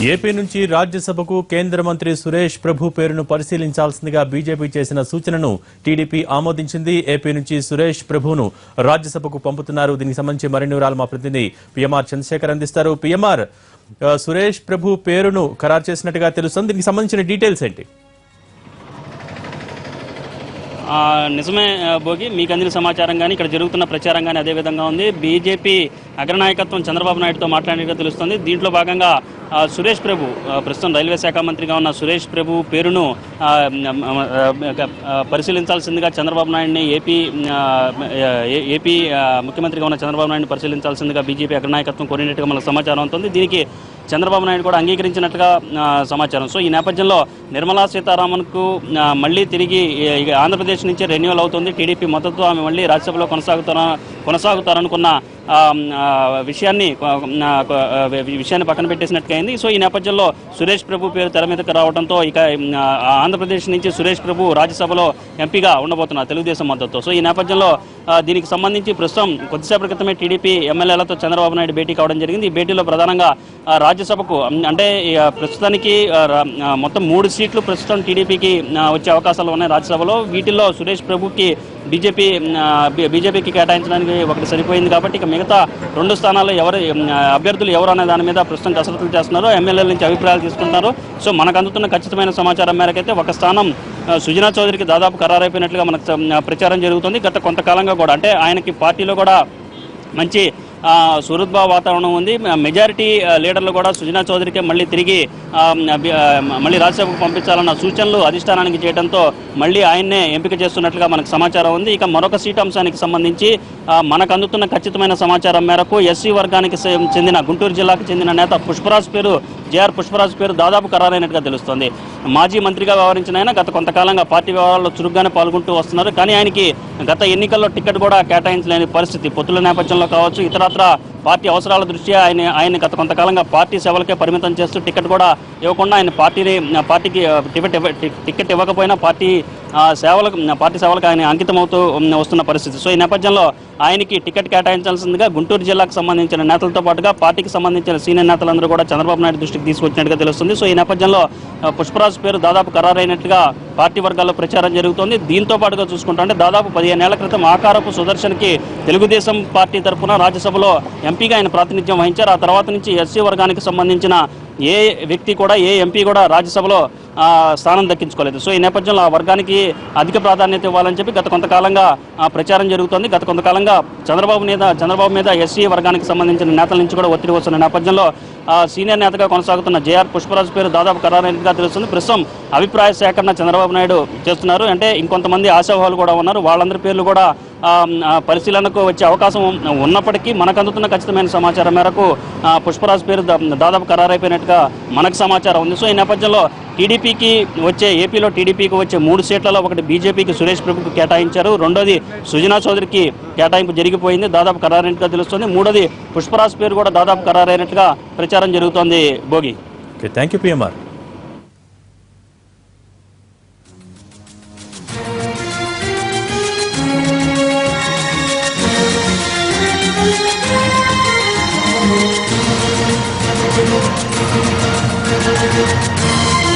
AP నుంచి రాజ్యసభకు కేంద్ర మంత్రి సురేష్ ప్రభు పేరును పరిశీలించాల్సిందిగా బీజేపీ చేసిన సూచనను టీడీపీ ఆమోదించింది. ఏపీ నుంచి సురేష్ ప్రభును రాజ్యసభకు పంపుతున్నారు. దీనికి సంబంధించి మరిన్ని వివరాలు మా ప్రతినిధి పిఎంఆర్ చంద్రశేఖర్ అందిస్తారు. పిఎంఆర్, సురేష్ ప్రభు పేరును ఖరారు చేసినట్టుగా తెలుస్తుంది. దీనికి సంబంధించిన డీటెయిల్స్ ఏంటి? నిజమే భోగి, మీకు అందిన సమాచారం కానీ ఇక్కడ జరుగుతున్న ప్రచారం కానీ అదే విధంగా ఉంది. బీజేపీ అగ్రనాయకత్వం చంద్రబాబు నాయుడుతో మాట్లాడినట్టుగా తెలుస్తుంది. దీంట్లో భాగంగా సురేష్ ప్రభు, ప్రస్తుతం రైల్వే శాఖ మంత్రిగా ఉన్న సురేష్ ప్రభు పేరును పరిశీలించాల్సిందిగా చంద్రబాబు నాయుడిని ఏపీ ముఖ్యమంత్రిగా ఉన్న చంద్రబాబు నాయుడిని పరిశీలించాల్సిందిగా బీజేపీ అగ్రనాయకత్వం కోరినట్టుగా మనకు సమాచారం అవుతుంది. దీనికి చంద్రబాబు నాయుడు కూడా అంగీకరించినట్టుగా సమాచారం. సో ఈ నేపథ్యంలో నిర్మలా సీతారామన్కు మళ్ళీ తిరిగి ఆంధ్రప్రదేశ్ నుంచి రెన్యువల్ అవుతుంది. టీడీపీ మద్దతు ఆమె మళ్ళీ రాజ్యసభలో కొనసాగుతారనుకున్న విషయాన్ని పక్కన పెట్టేసినట్టుగా అయింది. సో ఈ నేపథ్యంలో సురేష్ ప్రభు పేరు తెర మీదకి రావడంతో ఇక ఆంధ్రప్రదేశ్ నుంచి సురేష్ ప్రభు రాజ్యసభలో ఎంపీగా ఉండబోతున్నారు తెలుగుదేశం మద్దతు. సో ఈ నేపథ్యంలో దీనికి సంబంధించి ప్రస్తుతం కొద్దిసేపటి క్రితమే టీడీపీ ఎమ్మెల్యేలతో చంద్రబాబు నాయుడు భేటీ కావడం జరిగింది. ఈ భేటీలో ప్రధానంగా రాజ్యసభకు అంటే ప్రస్తుతానికి మొత్తం 3 సీట్లు ప్రస్తుతం టీడీపీకి వచ్చే అవకాశాలు ఉన్నాయి రాజ్యసభలో. వీటిల్లో సురేష్ ప్రభుకి బీజేపీకి కేటాయించడానికి ఒకటి సరిపోయింది కాబట్టి ఇక మిగతా 2 స్థానాల్లో అభ్యర్థులు ఎవరు అనే దాని మీద ప్రస్తుతం కసరత్తులు చేస్తున్నారు. ఎమ్మెల్యేల నుంచి అభిప్రాయాలు తీసుకుంటున్నారు. సో మనకు అందుతున్న ఖచ్చితమైన సమాచారం మేరకైతే ఒక స్థానం సుజనా చౌదరికి దాదాపు ఖరారైపోయినట్లుగా మనకు ప్రచారం జరుగుతుంది. గత కొంతకాలంగా కూడా అంటే ఆయనకి పార్టీలో కూడా మంచి సుహృద్భావ వాతావరణం ఉంది. మెజారిటీ లీడర్లు కూడా సుజనా చౌదరికి మళ్ళీ రాజ్యసభకు పంపించాలన్న సూచనలు అధిష్టానానికి చేయడంతో మళ్ళీ ఆయన్నే ఎంపిక చేస్తున్నట్లుగా మనకు సమాచారం ఉంది. ఇక మరొక సీటు అంశానికి సంబంధించి మనకు అందుతున్న ఖచ్చితమైన సమాచారం మేరకు ఎస్సీ వర్గానికి చెందిన గుంటూరు జిల్లాకు చెందిన నేత జేఆర్ పుష్పరాజు పేరు దాదాపు ఖరారైనట్టుగా తెలుస్తోంది. మాజీ మంత్రిగా వ్యవహరించిన ఆయన గత కొంతకాలంగా పార్టీ వ్యవహారాల్లో చురుగ్గానే పాల్గొంటూ వస్తున్నారు. కానీ ఆయనకి గత ఎన్నికల్లో టికెట్ కూడా కేటాయించలేని పరిస్థితి, పొత్తుల నేపథ్యంలో కావచ్చు, ఇతరత్ర పార్టీ అవసరాల దృష్ట్యా ఆయన గత కొంతకాలంగా పార్టీ సేవలకే పరిమితం చేస్తూ టికెట్ కూడా ఇవ్వకుండా ఆయన పార్టీకి టికెట్ ఇవ్వకపోయినా పార్టీ సేవలకు ఆయన అంకితమవుతూ వస్తున్న పరిస్థితి. సో ఈ నేపథ్యంలో ఆయనకి టికెట్ కేటాయించాల్సిందిగా గుంటూరు జిల్లాకు సంబంధించిన నేతలతో పాటుగా పార్టీకి సంబంధించిన సీనియర్ నేతలందరూ కూడా చంద్రబాబు నాయుడు దృష్టికి తీసుకొచ్చినట్టుగా తెలుస్తుంది. సో ఈ నేపథ్యంలో పుష్పరాజు పేరు దాదాపు ఖరారైనట్టుగా పార్టీ వర్గాల్లో ప్రచారం జరుగుతోంది. దీంతో పాటుగా చూసుకుంటే దాదాపు 15 ఏళ్ల క్రితం ఆకారపు సుదర్శన్కి తెలుగుదేశం పార్టీ తరఫున రాజ్యసభలో ఎంపీగా ఆయన ప్రాతినిధ్యం వహించారు. ఆ తర్వాత నుంచి ఎస్సీ వర్గానికి సంబంధించిన ఏ వ్యక్తి కూడా ఏ ఎంపీ కూడా రాజ్యసభలో స్థానం దక్కించుకోలేదు. సో ఈ నేపథ్యంలో ఆ వర్గానికి అధిక ప్రాధాన్యత ఇవ్వాలని చెప్పి గత కొంతకాలంగా ప్రచారం జరుగుతోంది. గత కొంతకాలంగా చంద్రబాబు మీద ఎస్సీ వర్గానికి సంబంధించిన నేతల నుంచి కూడా ఒత్తిడి వస్తున్న నేపథ్యంలో సీనియర్ నేతగా కొనసాగుతున్న జేఆర్ పుష్పరాజు పేరు దాదాపు ఖరారైనట్టుగా తెలుస్తుంది. ప్రస్తుతం అభిప్రాయ సేకరణ చంద్రబాబు నాయుడు చేస్తున్నారు. అంటే ఇంకొంతమంది ఆశావాహులు కూడా ఉన్నారు. వాళ్ళందరి పేర్లు కూడా పరిశీలనకు వచ్చే అవకాశం ఉన్నప్పటికీ మనకు అందుతున్న ఖచ్చితమైన సమాచారం మేరకు పుష్పరాజు పేరు దాదాపు ఖరారైపోయినట్టుగా మనకు సమాచారం ఉంది. సో ఈ నేపథ్యంలో ఏపీలో టీడీపీకి వచ్చే 3 సీట్లలో ఒకటి బీజేపీకి సురేష్ ప్రభుకు కేటాయించారు. రెండోది సుజనా చౌదరికి కేటాయింపు జరిగిపోయింది, దాదాపు ఖరారైనట్టుగా తెలుస్తుంది. మూడోది పుష్పరాజు పేరు కూడా దాదాపు ఖరారైనట్టుగా ప్రచారం జరుగుతోంది. Bhogi, thank you PMR. Thank you.